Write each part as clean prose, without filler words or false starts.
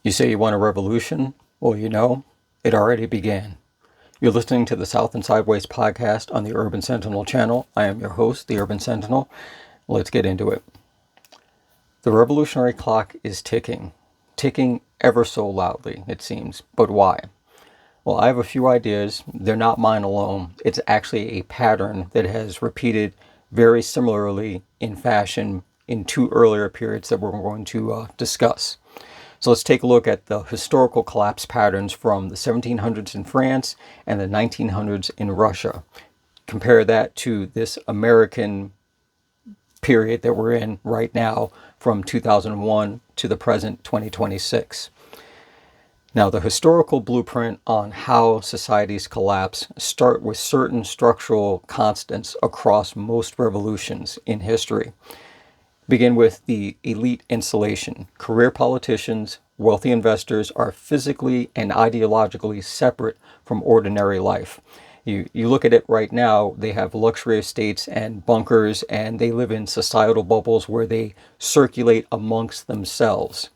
You say you want a revolution? Well, you know, it already began. You're listening to the South and Sideways podcast on the Urban Sentinel channel. I am your host, the Urban Sentinel. Let's get into it. The revolutionary clock is ticking ever so loudly, it seems. But why? Well, I have a few ideas. They're not mine alone. It's actually a pattern that has repeated very similarly in fashion in two earlier periods that we're going to discuss. So let's take a look at the historical collapse patterns from the 1700s in France and the 1900s in Russia. Compare that to this American period that we're in right now from 2001 to the present 2026. Now, the historical blueprint on how societies collapse start with certain structural constants across most revolutions in history. Begin with the elite insulation. Career politicians, wealthy investors are physically and ideologically separate from ordinary life. You look at it right now, they have luxury estates and bunkers, and they live in societal bubbles where they circulate amongst themselves.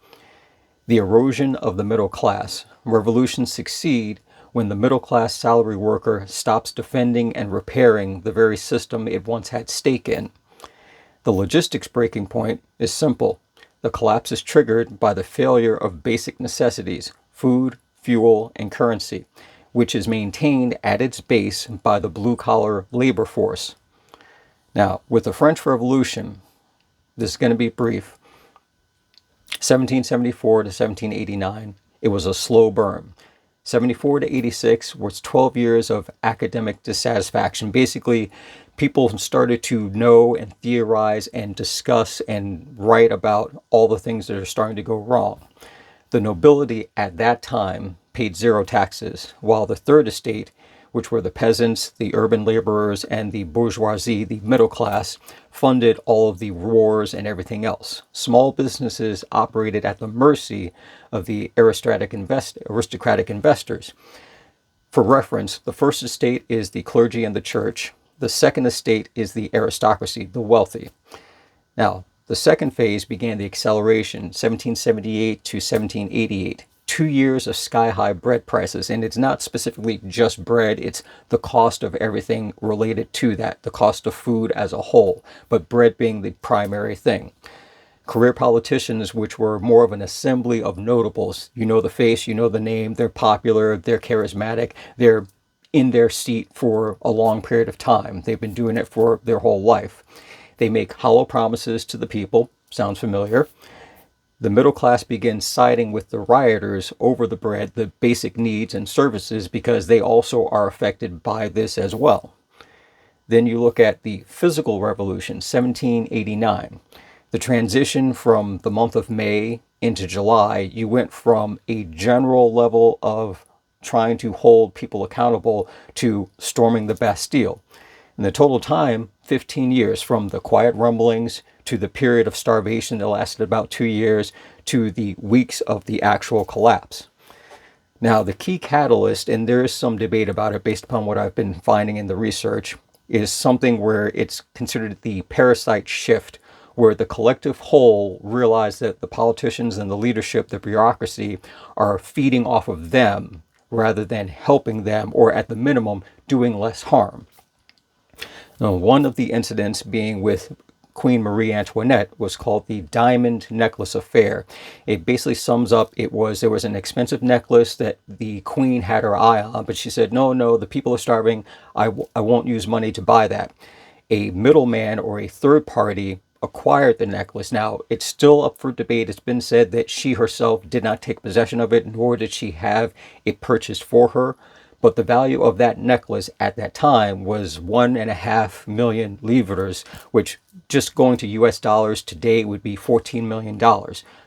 The erosion of the middle class. Revolutions succeed when the middle class salary worker stops defending and repairing the very system it once had stake in. The logistics breaking point is simple. The collapse is triggered by the failure of basic necessities, food, fuel, and currency, which is maintained at its base by the blue-collar labor force. Now, with the French Revolution, this is going to be brief, 1774 to 1789, it was a slow burn. 74 to 86 was 12 years of academic dissatisfaction. Basically, people started to know and theorize and discuss and write about all the things that are starting to go wrong. The nobility at that time paid zero taxes, while the third estate, which were the peasants, the urban laborers, and the bourgeoisie, the middle class, funded all of the wars and everything else. Small businesses operated at the mercy of the aristocratic investors. For reference, the first estate is the clergy and the church. The second estate is the aristocracy, the wealthy. Now, the second phase began the acceleration, 1778 to 1788. 2 years of sky-high bread prices, and it's not specifically just bread, it's the cost of everything related to that, the cost of food as a whole, but bread being the primary thing. Career politicians, which were more of an assembly of notables, you know the face, you know the name, they're popular, they're charismatic, they're in their seat for a long period of time. They've been doing it for their whole life. They make hollow promises to the people, sounds familiar. The middle class begins siding with the rioters over the bread, the basic needs and services, because they also are affected by this as well. Then you look at the physical revolution, 1789. The transition from the month of May into July, you went from a general level of trying to hold people accountable to storming the Bastille. In the total time, 15 years, from the quiet rumblings to the period of starvation that lasted about 2 years to the weeks of the actual collapse. Now, the key catalyst, and there is some debate about it based upon what I've been finding in the research, is something where it's considered the parasite shift, where the collective whole realized that the politicians and the leadership, the bureaucracy, are feeding off of them rather than helping them, or at the minimum, doing less harm. Now, one of the incidents being with Queen Marie Antoinette was called the Diamond Necklace Affair. It basically sums up, there was an expensive necklace that the Queen had her eye on, but she said, no, the people are starving, I won't use money to buy that. A middleman or a third party acquired the necklace. Now, it's still up for debate. It's been said that she herself did not take possession of it, nor did she have it purchased for her. But the value of that necklace at that time was 1.5 million livres, which just going to US dollars today would be $14 million.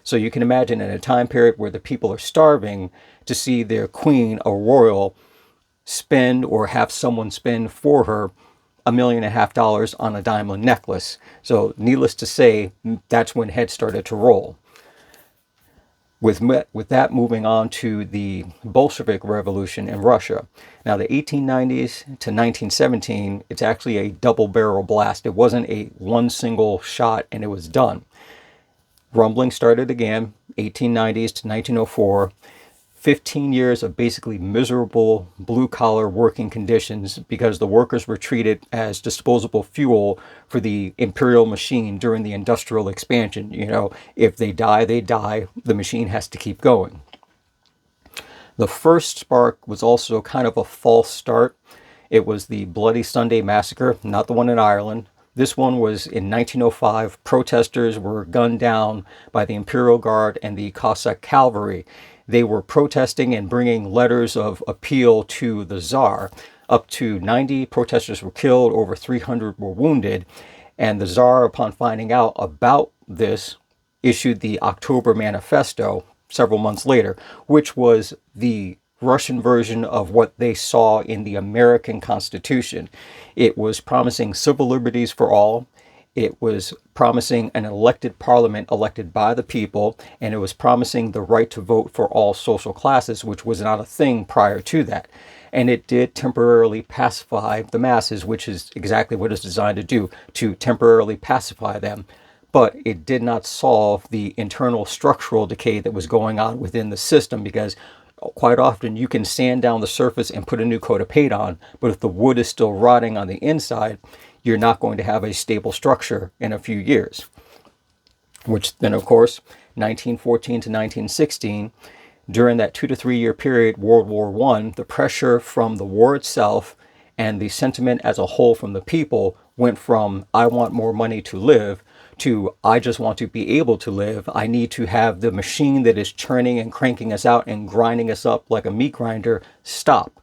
So you can imagine in a time period where the people are starving, to see their queen, a royal, spend or have someone spend for her $1.5 million on a diamond necklace. So needless to say, that's when heads started to roll. With that, moving on to the Bolshevik Revolution in Russia. Now, the 1890s to 1917, it's actually a double barrel blast. It wasn't a one single shot and it was done. Rumbling started again, 1890s to 1904. 15 years of basically miserable blue-collar working conditions because the workers were treated as disposable fuel for the imperial machine during the industrial expansion. You know, if they die, they die. The machine has to keep going. The first spark was also kind of a false start. It was the Bloody Sunday Massacre, not the one in Ireland. This one was in 1905. Protesters were gunned down by the Imperial Guard and the Cossack cavalry. They were protesting and bringing letters of appeal to the Tsar. Up to 90 protesters were killed, over 300 were wounded, and the Tsar, upon finding out about this, issued the October Manifesto several months later, which was the Russian version of what they saw in the American Constitution. It was promising civil liberties for all. It was promising an elected parliament elected by the people, and it was promising the right to vote for all social classes, which was not a thing prior to that. And it did temporarily pacify the masses, which is exactly what it's designed to do, to temporarily pacify them. But it did not solve the internal structural decay that was going on within the system, because quite often you can sand down the surface and put a new coat of paint on, but if the wood is still rotting on the inside, you're not going to have a stable structure in a few years. Which then, of course, 1914 to 1916, during that 2 to 3 year period, World War I, the pressure from the war itself and the sentiment as a whole from the people went from, I want more money to live, to, I just want to be able to live. I need to have the machine that is churning and cranking us out and grinding us up like a meat grinder stop.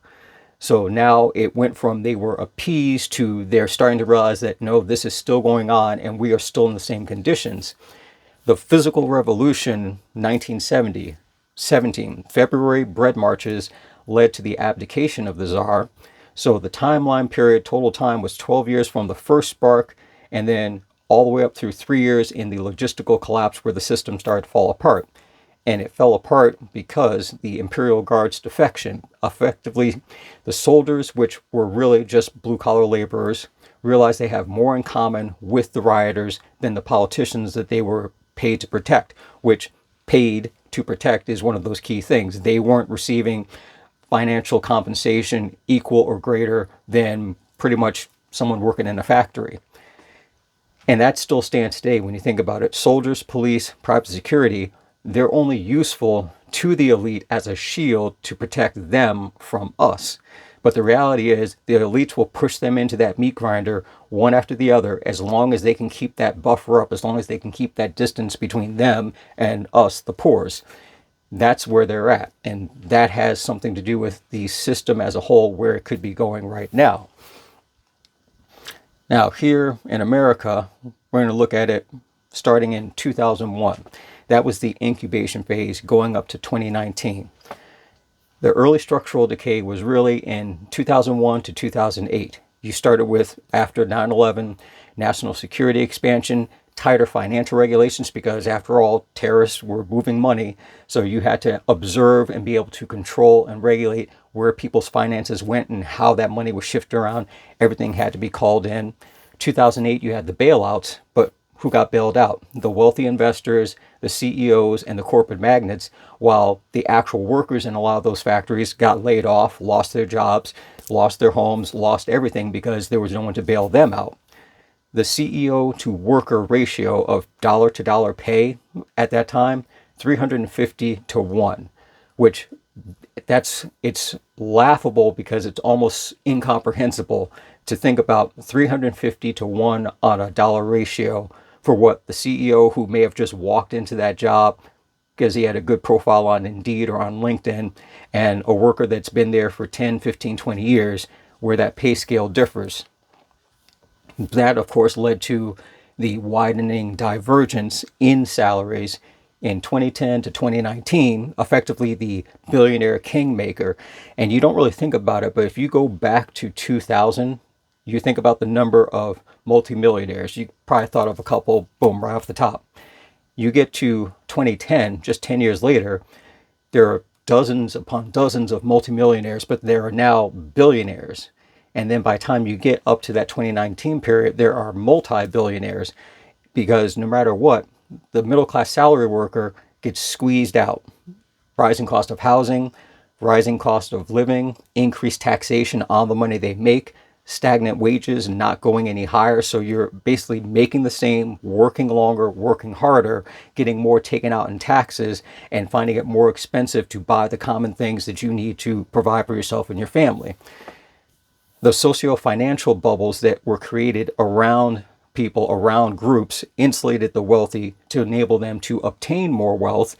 So now it went from they were appeased to they're starting to realize that no, this is still going on and we are still in the same conditions. The physical revolution, 1917, February bread marches led to the abdication of the Tsar. So the timeline period, total time, was 12 years from the first spark, and then all the way up through 3 years in the logistical collapse where the system started to fall apart. And it fell apart because the Imperial Guard's defection. Effectively, the soldiers, which were really just blue-collar laborers, realized they have more in common with the rioters than the politicians that they were paid to protect, which paid to protect is one of those key things. They weren't receiving financial compensation equal or greater than pretty much someone working in a factory. And that still stands today when you think about it. Soldiers, police, private security, they're only useful to the elite as a shield to protect them from us. But the reality is the elites will push them into that meat grinder one after the other as long as they can keep that buffer up, as long as they can keep that distance between them and us, the poors. That's where they're at. And that has something to do with the system as a whole, where it could be going right now. Now, here in America, we're going to look at it starting in 2001. That was the incubation phase going up to 2019. The early structural decay was really in 2001 to 2008. You started with, after 9/11, national security expansion, tighter financial regulations, because after all, terrorists were moving money. So you had to observe and be able to control and regulate where people's finances went and how that money was shifted around. Everything had to be called in. 2008, you had the bailouts, but who got bailed out? The wealthy investors, the CEOs, and the corporate magnates, while the actual workers in a lot of those factories got laid off, lost their jobs, lost their homes, lost everything because there was no one to bail them out. The CEO to worker ratio of dollar to dollar pay at that time, 350 to 1, which it's laughable because it's almost incomprehensible to think about 350 to 1 on a dollar ratio for what the CEO, who may have just walked into that job because he had a good profile on Indeed or on LinkedIn, and a worker that's been there for 10, 15, 20 years, where that pay scale differs. That, of course, led to the widening divergence in salaries in 2010 to 2019, effectively the billionaire kingmaker. And you don't really think about it, but if you go back to 2000, you think about the number of multimillionaires. You probably thought of a couple, boom, right off the top. You get to 2010, just 10 years later, there are dozens upon dozens of multimillionaires, but there are now billionaires. And then by the time you get up to that 2019 period, there are multi-billionaires, because no matter what, the middle class salary worker gets squeezed out. Rising cost of housing, rising cost of living, increased taxation on the money they make, stagnant wages and not going any higher. So you're basically making the same, working longer, working harder, getting more taken out in taxes, and finding it more expensive to buy the common things that you need to provide for yourself and your family. The socio-financial bubbles that were created around people, around groups, insulated the wealthy to enable them to obtain more wealth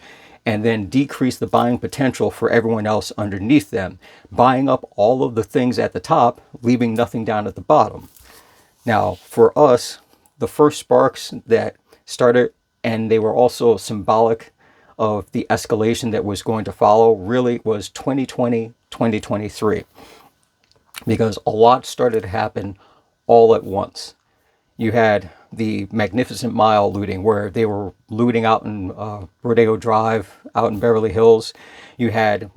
and then decrease the buying potential for everyone else underneath them, buying up all of the things at the top, leaving nothing down at the bottom. Now, for us, the first sparks that started, and they were also symbolic of the escalation that was going to follow, really was 2020, 2023, because a lot started to happen all at once. You had the Magnificent Mile looting, where they were looting out in Rodeo Drive, out in Beverly Hills. You had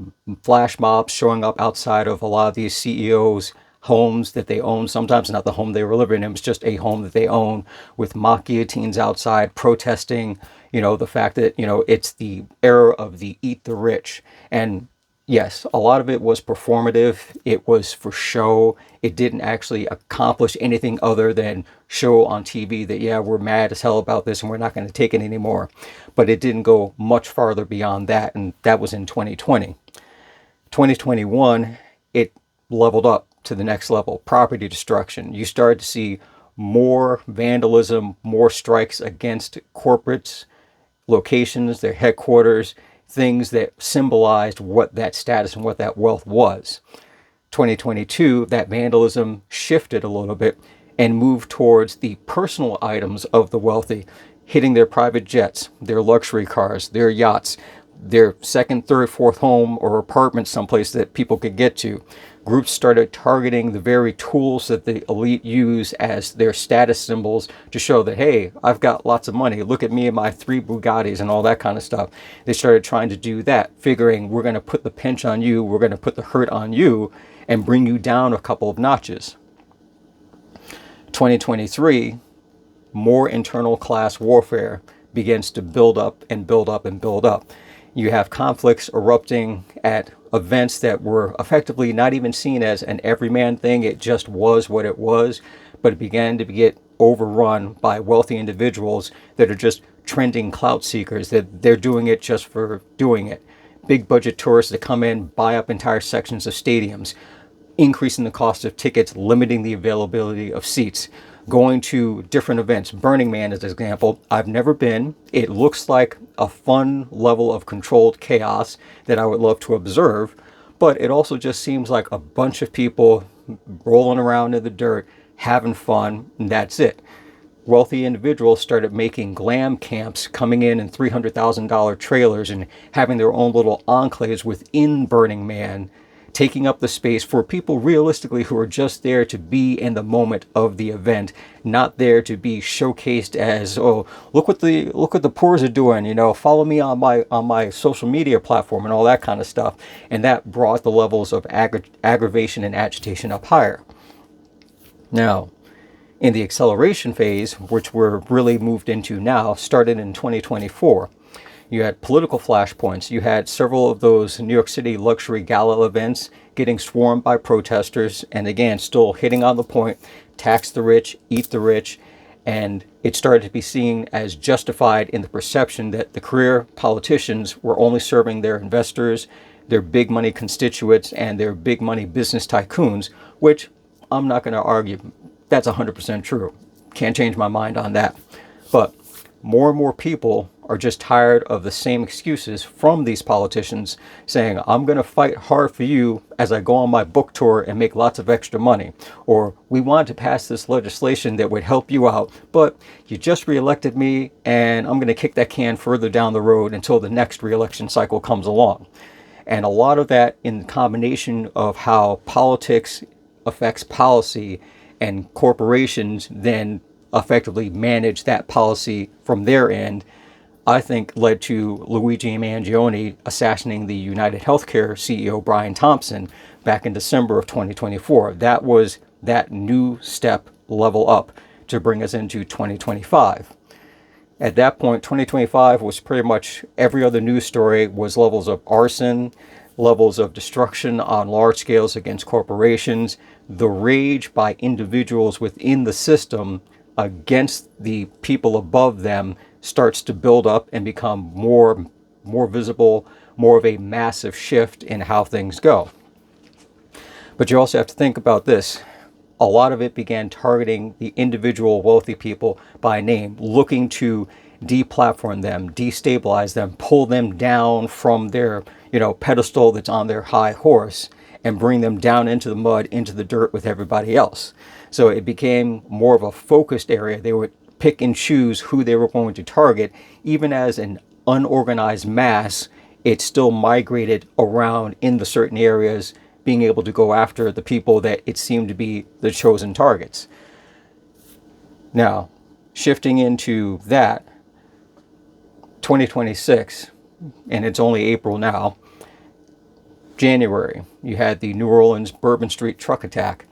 flash mobs showing up outside of a lot of these CEOs' homes that they own. Sometimes not the home they were living in, it was just a home that they own, with mock guillotines outside protesting, the fact that, it's the era of the eat the rich. And yes, a lot of it was performative. It was for show. It didn't actually accomplish anything other than show on TV that, yeah, we're mad as hell about this and we're not going to take it anymore. But it didn't go much farther beyond that, and that was in 2020. 2021, it leveled up to the next level. Property destruction. You started to see more vandalism, more strikes against corporates, locations, their headquarters, things that symbolized what that status and what that wealth was. 2022, that vandalism shifted a little bit and moved towards the personal items of the wealthy, hitting their private jets, their luxury cars, their yachts, their second, third, fourth home or apartment someplace that people could get to. Groups started targeting the very tools that the elite use as their status symbols to show that, hey, I've got lots of money. Look at me and my 3 Bugattis and all that kind of stuff. They started trying to do that, figuring we're going to put the pinch on you, we're going to put the hurt on you, and bring you down a couple of notches. 2023, more internal class warfare begins to build up and build up and build up. You have conflicts erupting at events that were effectively not even seen as an everyman thing. It just was what it was, but it began to get overrun by wealthy individuals that are just trending clout seekers, that they're doing it just for doing it. Big budget tourists that come in, buy up entire sections of stadiums, increasing the cost of tickets, limiting the availability of seats, going to different events. Burning Man is an example. I've never been. It looks like a fun level of controlled chaos that I would love to observe, but it also just seems like a bunch of people rolling around in the dirt, having fun, and that's it. Wealthy individuals started making glam camps, coming in $300,000 trailers and having their own little enclaves within Burning Man, taking up the space for people realistically who are just there to be in the moment of the event, not there to be showcased as, oh, look what the poors are doing, follow me on my social media platform and all that kind of stuff. And that brought the levels of aggravation and agitation up higher. Now, in the acceleration phase, which we're really moved into now, started in 2024. You had political flashpoints. You had several of those New York City luxury gala events getting swarmed by protesters. And again, still hitting on the point, tax the rich, eat the rich. And it started to be seen as justified in the perception that the career politicians were only serving their investors, their big money constituents, and their big money business tycoons, which I'm not going to argue. That's 100% true. Can't change my mind on that. But more and more people are just tired of the same excuses from these politicians saying, I'm going to fight hard for you as I go on my book tour and make lots of extra money. Or we want to pass this legislation that would help you out, but you just reelected me and I'm going to kick that can further down the road until the next reelection cycle comes along. And a lot of that in combination of how politics affects policy and corporations then effectively manage that policy from their end, I think led to Luigi Mangione assassinating the United Healthcare CEO Brian Thompson back in December of 2024. That was that new step level up to bring us into 2025. At that point, 2025 was pretty much every other news story was levels of arson, levels of destruction on large scales against corporations, the rage by individuals within the system against the people above them starts to build up and become more visible, more of a massive shift in how things go. But you also have to think about this. A lot of it began targeting the individual wealthy people by name, looking to deplatform them, destabilize them, pull them down from their, pedestal that's on their high horse and bring them down into the mud, into the dirt with everybody else. So it became more of a focused area. They would pick and choose who they were going to target. Even as an unorganized mass, it still migrated around in the certain areas, being able to go after the people that it seemed to be the chosen targets. Now, shifting into that, 2026, and it's only April now, January, you had the New Orleans Bourbon Street truck attack.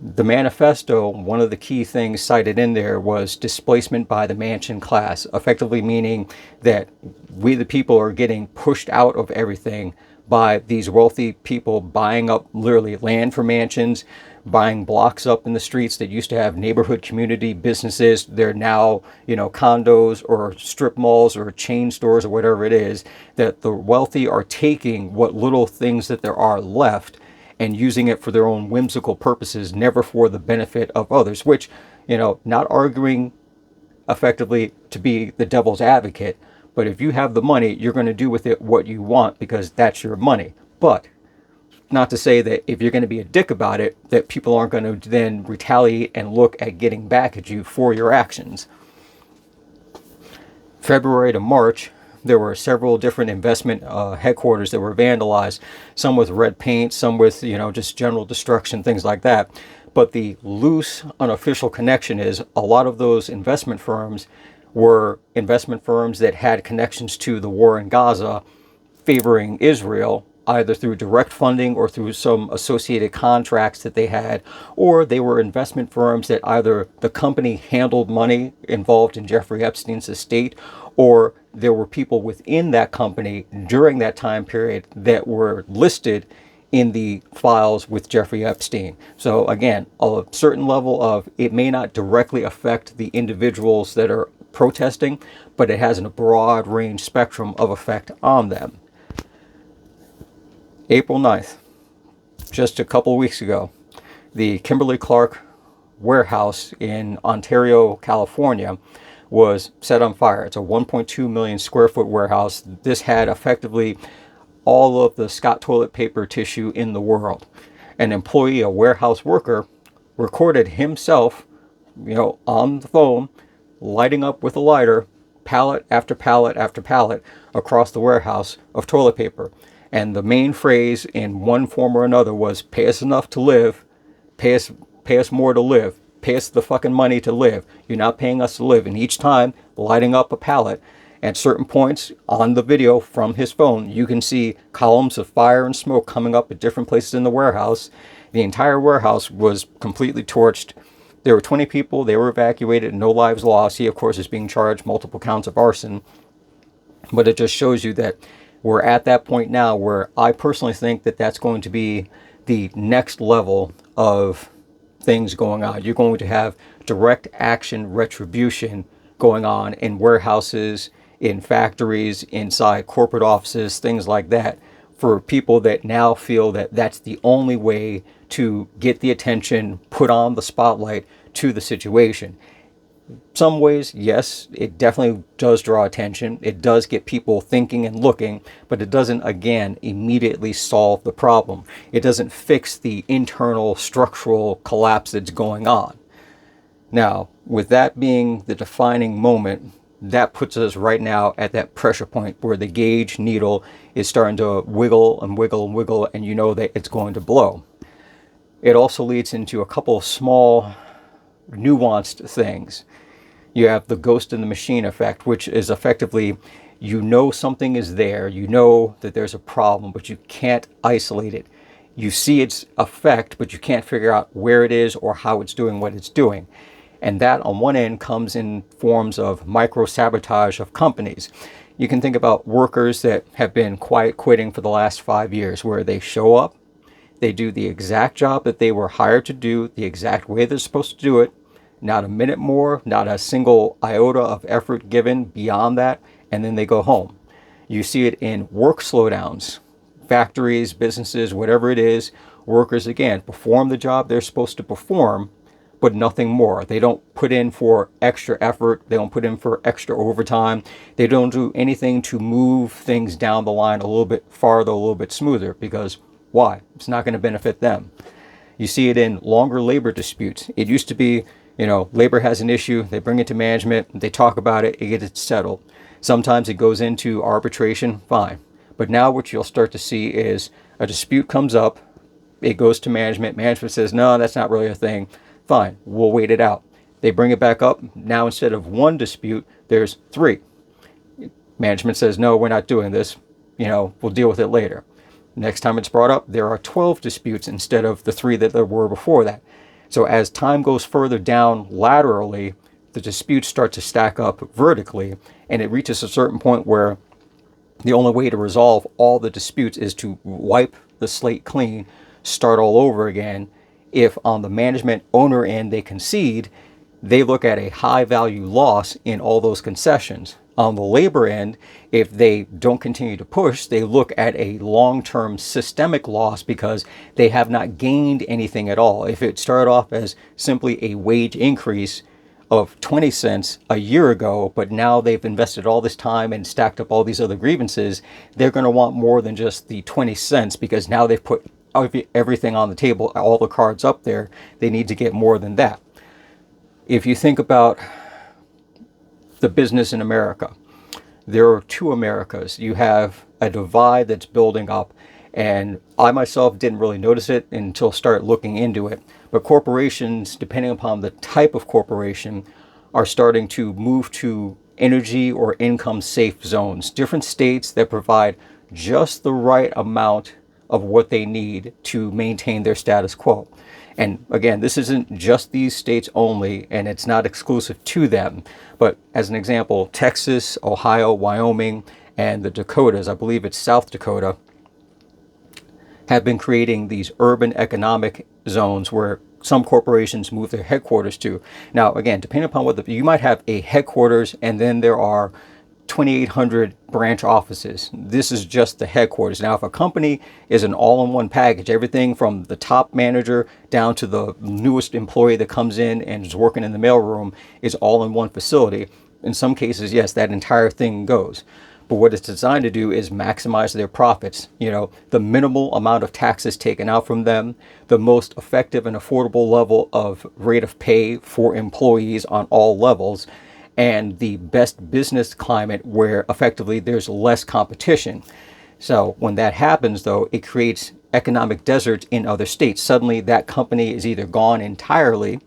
The manifesto, one of the key things cited in there was displacement by the mansion class, effectively meaning that we the people are getting pushed out of everything by these wealthy people buying up literally land for mansions, buying blocks up in the streets that used to have neighborhood community businesses. They're now, condos or strip malls or chain stores or whatever it is, that the wealthy are taking what little things that there are left and using it for their own whimsical purposes, never for the benefit of others, which, not arguing effectively to be the devil's advocate, but if you have the money, you're going to do with it what you want because that's your money. But not to say that if you're going to be a dick about it, that people aren't going to then retaliate and look at getting back at you for your actions. February to March, there were several different investment headquarters that were vandalized, some with red paint, some with, just general destruction, things like that. But the loose, unofficial connection is a lot of those investment firms were investment firms that had connections to the war in Gaza, favoring Israel, either through direct funding or through some associated contracts that they had, or they were investment firms that either the company handled money involved in Jeffrey Epstein's estate, or there were people within that company during that time period that were listed in the files with Jeffrey Epstein. So again, a certain level of it may not directly affect the individuals that are protesting, but it has a broad range spectrum of effect on them. April 9th, just a couple weeks ago, the Kimberly-Clarke warehouse in Ontario, California, was set on fire. It's a 1.2 million square foot warehouse. This had effectively all of the Scott toilet paper tissue in the world. An employee, a warehouse worker, recorded himself, on the phone, lighting up with a lighter, pallet after pallet after pallet across the warehouse of toilet paper. And the main phrase in one form or another was, pay us enough to live, pay us more to live, pay us the fucking money to live. You're not paying us to live. And each time, lighting up a pallet, at certain points on the video from his phone, you can see columns of fire and smoke coming up at different places in the warehouse. The entire warehouse was completely torched. There were 20 people. They were evacuated. No lives lost. He, of course, is being charged multiple counts of arson. But it just shows you that we're at that point now where I personally think that that's going to be the next level of things going on. You're going to have direct action retribution going on in warehouses, in factories, inside corporate offices, things like that, for people that now feel that that's the only way to get the attention, put on the spotlight to the situation. Some ways, yes, it definitely does draw attention. It does get people thinking and looking, but it doesn't, again, immediately solve the problem. It doesn't fix the internal structural collapse that's going on. Now, with that being the defining moment, that puts us right now at that pressure point where the gauge needle is starting to wiggle and wiggle and wiggle, and you know that it's going to blow. It also leads into a couple of small, nuanced things. You have the ghost in the machine effect, which is effectively, something is there, that there's a problem, but you can't isolate it. You see its effect, but you can't figure out where it is or how it's doing what it's doing. And that on one end comes in forms of micro-sabotage of companies. You can think about workers that have been quiet quitting for the last 5 years, where they show up, they do the exact job that they were hired to do, the exact way they're supposed to do it, not a minute more, not a single iota of effort given beyond that, and then they go home. You see it in work slowdowns, factories, businesses, whatever it is. Workers, again, perform the job they're supposed to perform, but nothing more. They don't put in for extra effort. They don't put in for extra overtime. They don't do anything to move things down the line a little bit farther, a little bit smoother, because why? It's not going to benefit them. You see it in longer labor disputes. It used to be, labor has an issue, they bring it to management, they talk about it, it gets settled. Sometimes it goes into arbitration, fine. But now what you'll start to see is a dispute comes up, it goes to management, management says, no, that's not really a thing, fine, we'll wait it out. They bring it back up, now instead of one dispute, there's 3. Management says, no, we're not doing this, we'll deal with it later. Next time it's brought up, there are 12 disputes instead of the 3 that there were before that. So as time goes further down laterally, the disputes start to stack up vertically, and it reaches a certain point where the only way to resolve all the disputes is to wipe the slate clean, start all over again. If on the management owner end they concede, they look at a high value loss in all those concessions. On the labor end, if they don't continue to push, they look at a long-term systemic loss because they have not gained anything at all. If it started off as simply a wage increase of 20 cents a year ago, but now they've invested all this time and stacked up all these other grievances, they're going to want more than just the 20 cents because now they've put everything on the table, all the cards up there. They need to get more than that. If you think about the business in America, there are 2 Americas. You have a divide that's building up, and I myself didn't really notice it until start looking into it. But corporations, depending upon the type of corporation, are starting to move to energy or income safe zones. Different states that provide just the right amount of what they need to maintain their status quo. And again, this isn't just these states only, and it's not exclusive to them. But as an example, Texas, Ohio, Wyoming, and the Dakotas, I believe it's South Dakota, have been creating these urban economic zones where some corporations move their headquarters to. Now, again, depending upon what you might have a headquarters, and then there are 2,800 branch offices. This is just the headquarters. Now, if a company is an all-in-one package, everything from the top manager down to the newest employee that comes in and is working in the mailroom is all in one facility, in some cases, yes, that entire thing goes. But what it's designed to do is maximize their profits. The minimal amount of taxes taken out from them, the most effective and affordable level of rate of pay for employees on all levels, and the best business climate where effectively there's less competition. So when that happens, though, it creates economic deserts in other states. Suddenly that company is either gone entirely,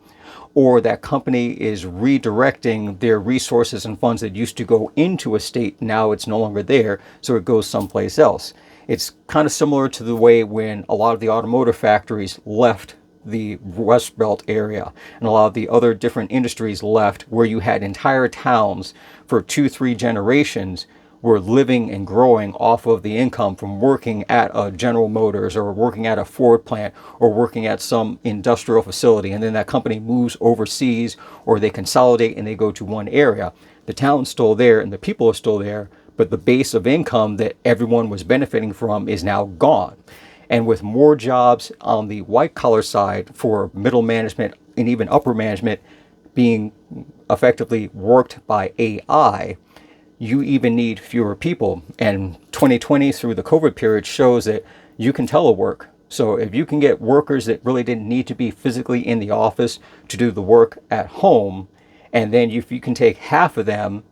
or that company is redirecting their resources and funds that used to go into a state. Now it's no longer there, so it goes someplace else. It's kind of similar to the way when a lot of the automotive factories left the Rust Belt area, and a lot of the other different industries left, where you had entire towns for 2-3 generations were living and growing off of the income from working at a General Motors or working at a Ford plant or working at some industrial facility, and then that company moves overseas or they consolidate and they go to one area. The town's still there and the people are still there, but the base of income that everyone was benefiting from is now gone. And with more jobs on the white collar side for middle management and even upper management being effectively worked by AI, you even need fewer people. And 2020 through the COVID period shows that you can telework. So if you can get workers that really didn't need to be physically in the office to do the work at home, and then if you can take half of them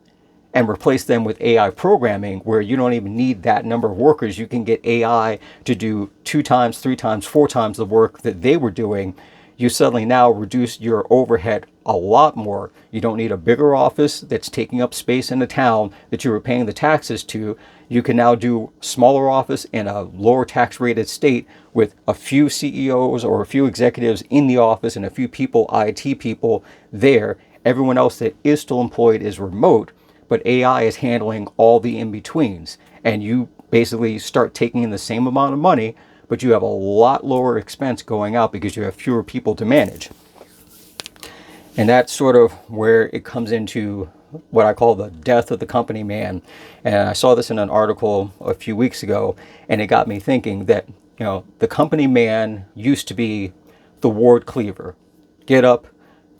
and replace them with AI programming where you don't even need that number of workers, you can get AI to do 2 times, 3 times, 4 times the work that they were doing. you suddenly now reduce your overhead a lot more. You don't need a bigger office that's taking up space in the town that you were paying the taxes to. You can now do smaller office in a lower tax rated state with a few CEOs or a few executives in the office and a few people, IT people there. Everyone else that is still employed is remote, but AI is handling all the in-betweens. And you basically start taking in the same amount of money, but you have a lot lower expense going out because you have fewer people to manage. And that's sort of where it comes into what I call the death of the company man. And I saw this in an article a few weeks ago, and it got me thinking that, the company man used to be the ward cleaver. Get up,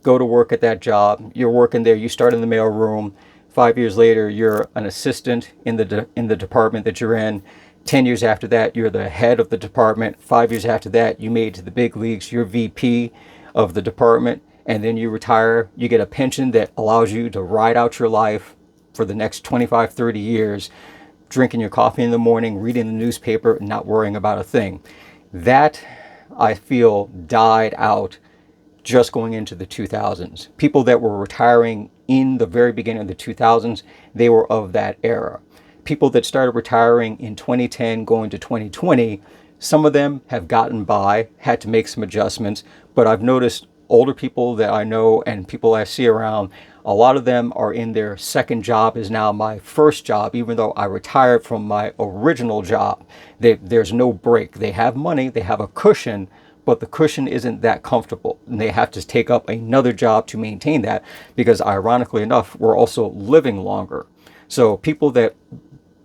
go to work at that job. You're working there. You start in the mailroom. 5 years later, you're an assistant in the department that you're in. 10 years after that, you're the head of the department. 5 years after that, you made it to the big leagues. You're VP of the department. And then you retire. You get a pension that allows you to ride out your life for the next 25, 30 years, drinking your coffee in the morning, reading the newspaper, and not worrying about a thing. That, I feel, died out just going into the 2000s. People that were retiring in the very beginning of the 2000s, they were of that era. People that started retiring in 2010 going to 2020, some of them have gotten by, had to make some adjustments, but I've noticed older people that I know and people I see around, a lot of them are in their second job is now my first job, even though I retired from my original job. There's no break. They have money, they have a cushion, but the cushion isn't that comfortable. And they have to take up another job to maintain that because, ironically enough, we're also living longer. So people that,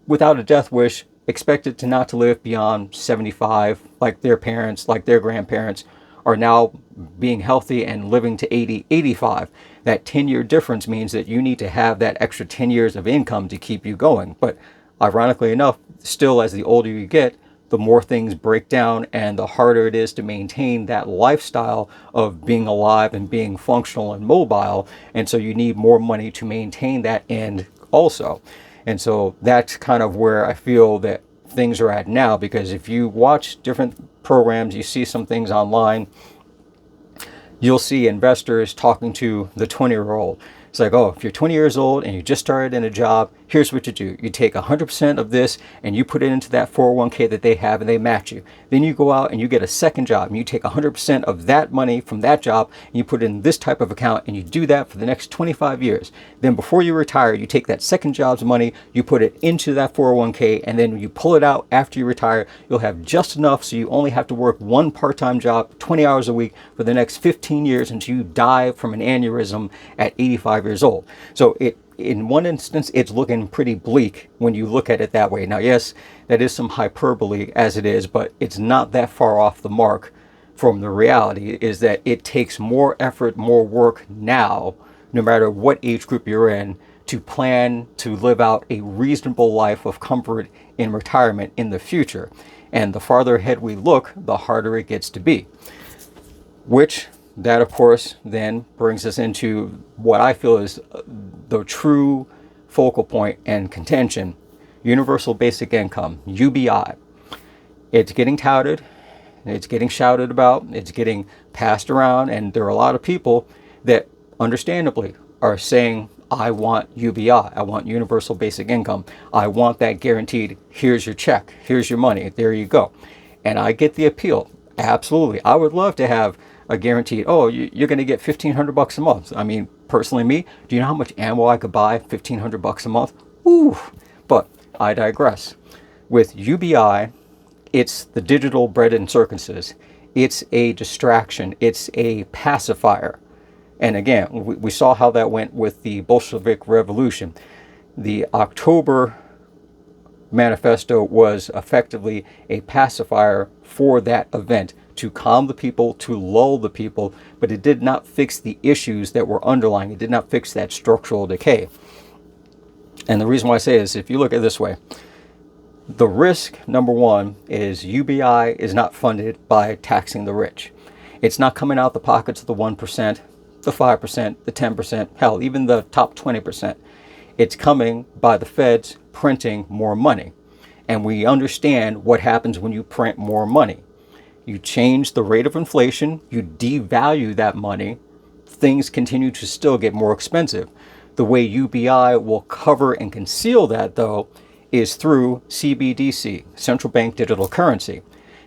without a death wish, expected to not to live beyond 75, like their parents, like their grandparents, are now being healthy and living to 80, 85. That 10-year difference means that you need to have that extra 10 years of income to keep you going. But ironically enough, still as the older you get, the more things break down and the harder it is to maintain that lifestyle of being alive and being functional and mobile. And so you need more money to maintain that end also. And so that's kind of where I feel that things are at now, because if you watch different programs, you see some things online, you'll see investors talking to the 20-year-old. It's like, oh, if you're 20 years old and you just started in a job, here's what you do. You take 100% of this and you put it into that 401k that they have and they match you. Then you go out and you get a second job and you take 100% of that money from that job and you put it in this type of account, and you do that for the next 25 years. Then before you retire, you take that second job's money, you put it into that 401k, and then you pull it out after you retire. You'll have just enough so you only have to work one part-time job, 20 hours a week for the next 15 years until you die from an aneurysm at 85 years old. So in one instance, it's looking pretty bleak when you look at it that way. Now, yes, that is some hyperbole as it is, but it's not that far off the mark from the reality, is that it takes more effort, more work now, no matter what age group you're in, to plan to live out a reasonable life of comfort in retirement in the future. And the farther ahead we look, the harder it gets to be. Which, that of course, then brings us into what I feel is the true focal point and contention: universal basic income, UBI. It's getting touted, it's getting shouted about, it's getting passed around, and there are a lot of people that understandably are saying, I want UBI, I want universal basic income, I want that guaranteed, here's your check, here's your money, there you go. And I get the appeal, absolutely. I would love to have a guaranteed, oh, you're going to get $1,500 a month. I mean, personally, me, do you know how much ammo I could buy $1,500 a month? Ooh, but I digress. With UBI, it's the digital bread and circuses. It's a distraction. It's a pacifier. And again, we saw how that went with the Bolshevik Revolution. The October manifesto was effectively a pacifier for that event, to calm the people, to lull the people, but it did not fix the issues that were underlying. It did not fix that structural decay. And the reason why I say is, if you look at it this way, the risk, number one, is UBI is not funded by taxing the rich. It's not coming out the pockets of the 1%, the 5%, the 10%, hell, even the top 20%. It's coming by the feds printing more money. And we understand what happens when you print more money. You change the rate of inflation, you devalue that money, things continue to still get more expensive. The way UBI will cover and conceal that, though, is through CBDC, central bank digital currency,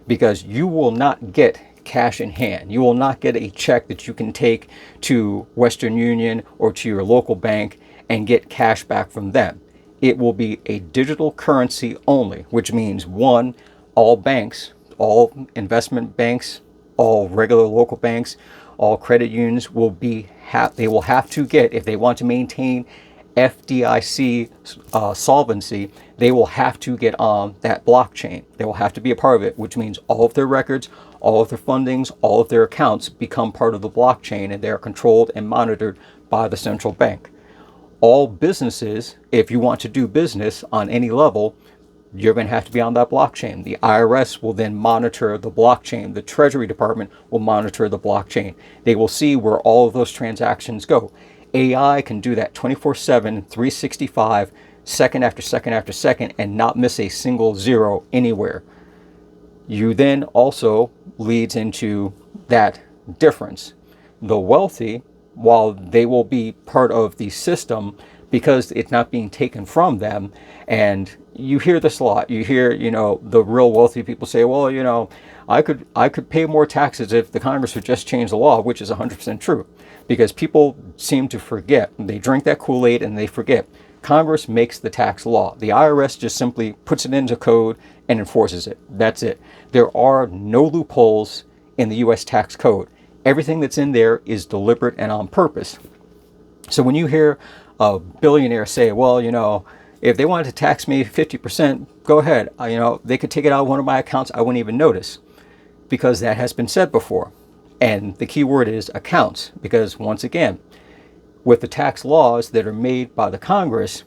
because you will not get cash in hand. You will not get a check that you can take to Western Union or to your local bank and get cash back from them. It will be a digital currency only, which means one, all banks, all investment banks, all regular local banks, all credit unions will they will have to get, if they want to maintain FDIC solvency, they will have to get on that blockchain. They will have to be a part of it, which means all of their records, all of their fundings, all of their accounts become part of the blockchain, and they are controlled and monitored by the central bank. All businesses, if you want to do business on any level, you're going to have to be on that blockchain. The IRS will then monitor the blockchain. The Treasury Department will monitor the blockchain. They will see where all of those transactions go. AI can do that 24/7, 365, second after second after second, and not miss a single zero anywhere. You then also leads into that difference. The wealthy, while they will be part of the system because it's not being taken from them, and you hear this a lot. You hear, the real wealthy people say, well, I could pay more taxes if the Congress would just change the law, which is 100% true, because people seem to forget. They drink that Kool-Aid and they forget. Congress makes the tax law. The IRS just simply puts it into code and enforces it. That's it. There are no loopholes in the U.S. tax code. Everything that's in there is deliberate and on purpose. So when you hear a billionaire say, well, if they wanted to tax me 50%, go ahead. They could take it out of one of my accounts. I wouldn't even notice, because that has been said before. And the key word is accounts, because once again, with the tax laws that are made by the Congress,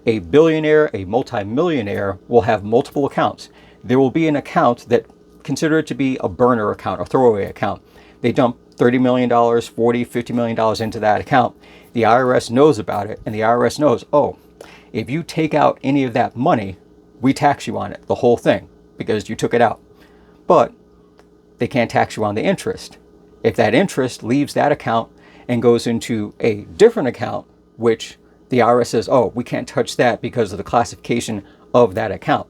a billionaire, a multimillionaire will have multiple accounts. There will be an account that consider it to be a burner account, a throwaway account. They dump $30 million, $40, $50 million into that account. The IRS knows about it, and the IRS knows, if you take out any of that money, we tax you on it, the whole thing, because you took it out. But they can't tax you on the interest. If that interest leaves that account and goes into a different account, which the IRS says, we can't touch that because of the classification of that account,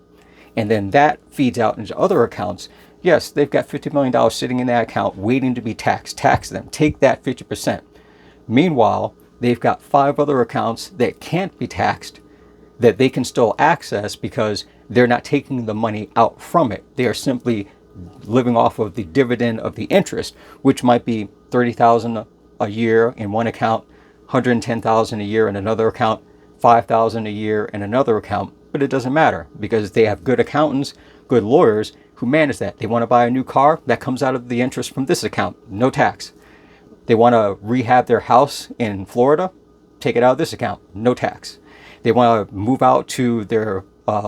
and then that feeds out into other accounts, yes, they've got $50 million sitting in that account waiting to be taxed. Tax them. Take that 50%. Meanwhile, they've got 5 other accounts that can't be taxed that they can still access because they're not taking the money out from it. They are simply living off of the dividend of the interest, which might be $30,000 a year in one account, $110,000 a year in another account, $5,000 a year in another account. But it doesn't matter, because they have good accountants, good lawyers who manage that. They want to buy a new car, that comes out of the interest from this account, no tax. They want to rehab their house in Florida, take it out of this account, no tax. They want to move out to their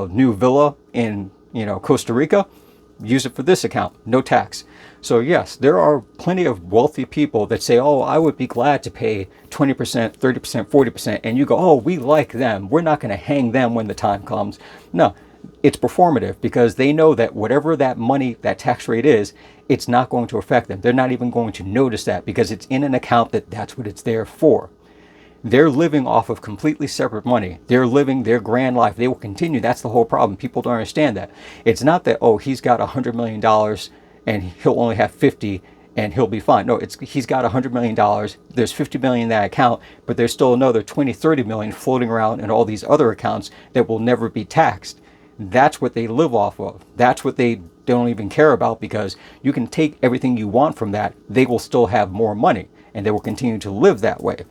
new villa in Costa Rica, use it for this account, no tax. So yes, there are plenty of wealthy people that say, I would be glad to pay 20%, 30%, 40%. And you go, we like them. We're not going to hang them when the time comes. No, it's performative, because they know that whatever that money, that tax rate is, it's not going to affect them. They're not even going to notice that, because it's in an account that's what it's there for. They're living off of completely separate money. They're living their grand life. They will continue. That's the whole problem. People don't understand that. It's not that, he's got $100 million and he'll only have 50 and he'll be fine. No, he's got $100 million. There's 50 million in that account, but there's still another 20, 30 million floating around in all these other accounts that will never be taxed. That's what they live off of. That's what they don't even care about, because you can take everything you want from that. They will still have more money, and they will continue to live that way.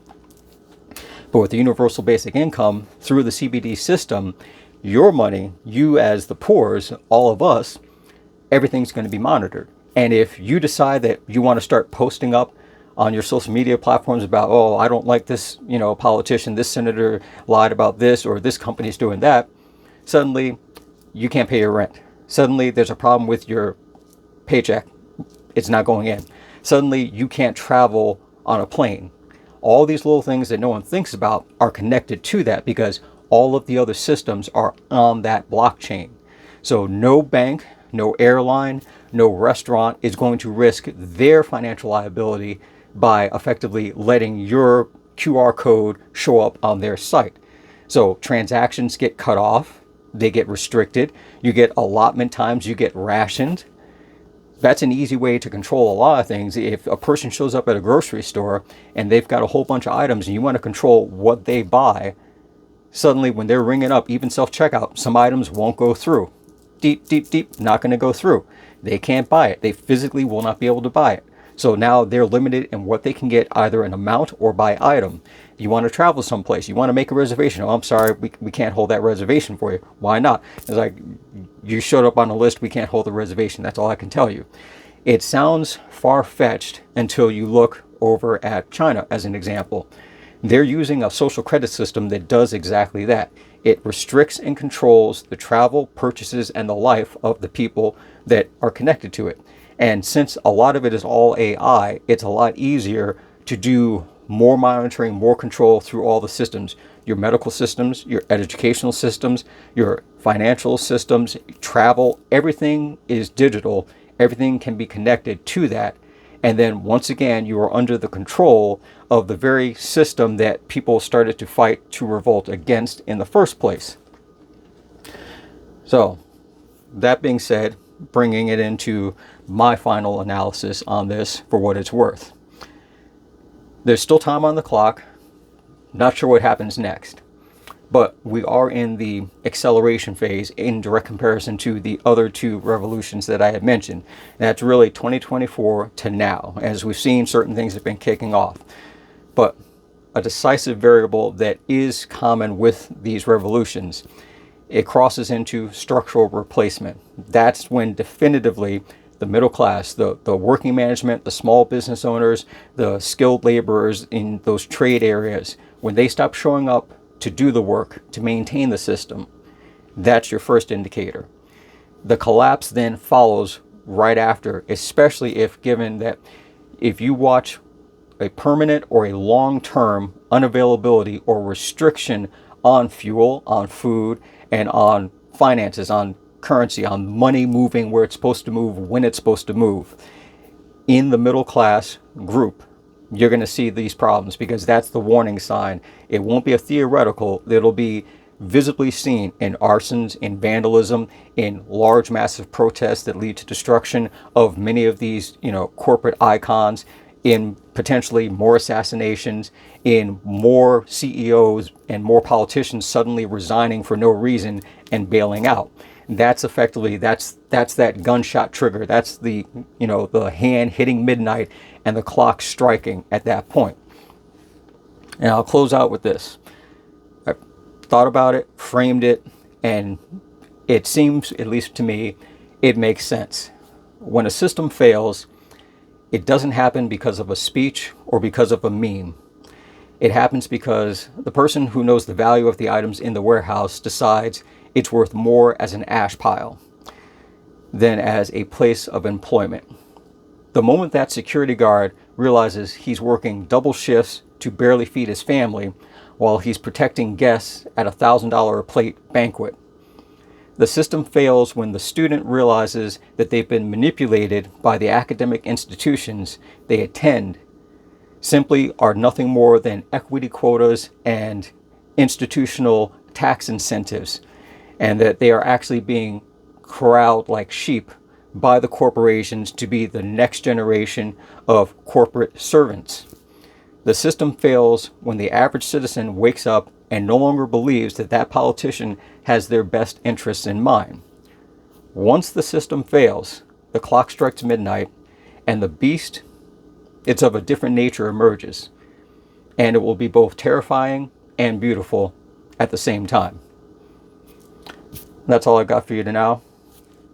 But with the universal basic income, through the CBD system, your money, you as the poors, all of us, everything's going to be monitored. And if you decide that you want to start posting up on your social media platforms about, I don't like this, politician, this senator lied about this, or this company's doing that, suddenly you can't pay your rent. Suddenly there's a problem with your paycheck. It's not going in. Suddenly you can't travel on a plane. All these little things that no one thinks about are connected to that, because all of the other systems are on that blockchain. So no bank, no airline, no restaurant is going to risk their financial liability by effectively letting your QR code show up on their site. So transactions get cut off, they get restricted, you get allotment times, you get rationed. That's an easy way to control a lot of things. If a person shows up at a grocery store and they've got a whole bunch of items and you want to control what they buy, suddenly when they're ringing up, even self-checkout, some items won't go through. Deep, not going to go through. They can't buy it. They physically will not be able to buy it. So now they're limited in what they can get, either in amount or by item. If you want to travel someplace, you want to make a reservation. Oh, I'm sorry, we can't hold that reservation for you. Why not? It's like, you showed up on a list, we can't hold the reservation. That's all I can tell you. It sounds far-fetched until you look over at China as an example. They're using a social credit system that does exactly that. It restricts and controls the travel, purchases, and the life of the people that are connected to it. And since a lot of it is all AI, it's a lot easier to do more monitoring, more control through all the systems. Your medical systems, your educational systems, your financial systems, travel, everything is digital. Everything can be connected to that. And then once again, you are under the control of the very system that people started to fight to revolt against in the first place. So, that being said, bringing it into my final analysis on this for what it's worth. There's still time on the clock. Not sure what happens next. But we are in the acceleration phase in direct comparison to the other two revolutions that I had mentioned. And that's really 2024 to now, as we've seen certain things have been kicking off. But a decisive variable that is common with these revolutions, it crosses into structural replacement. That's when definitively the middle class, the working management, the small business owners, the skilled laborers in those trade areas, when they stop showing up to do the work, to maintain the system, that's your first indicator. The collapse then follows right after, especially if given that if you watch a permanent or a long-term unavailability or restriction on fuel, on food, and on finances, on currency, on money moving where it's supposed to move, when it's supposed to move, in the middle class group, you're going to see these problems, because that's the warning sign. It won't be a theoretical, it'll be visibly seen in arsons, in vandalism, in large massive protests that lead to destruction of many of these, corporate icons, in potentially more assassinations, in more CEOs and more politicians suddenly resigning for no reason and bailing out. That's effectively, that's that gunshot trigger. That's the, the hand hitting midnight and the clock striking at that point. And I'll close out with this. I thought about it, framed it, and it seems, at least to me, it makes sense. When a system fails, it doesn't happen because of a speech or because of a meme. It happens because the person who knows the value of the items in the warehouse decides it's worth more as an ash pile than as a place of employment. The moment that security guard realizes he's working double shifts to barely feed his family while he's protecting guests at a $1,000 a plate banquet. The system fails when the student realizes that they've been manipulated by the academic institutions they attend, simply are nothing more than equity quotas and institutional tax incentives, and that they are actually being corralled like sheep by the corporations to be the next generation of corporate servants. The system fails when the average citizen wakes up and no longer believes that that politician has their best interests in mind. Once the system fails, the clock strikes midnight, and the beast, it's of a different nature, emerges. And it will be both terrifying and beautiful at the same time. That's all I got for you to now.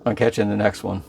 I'll catch you in the next one.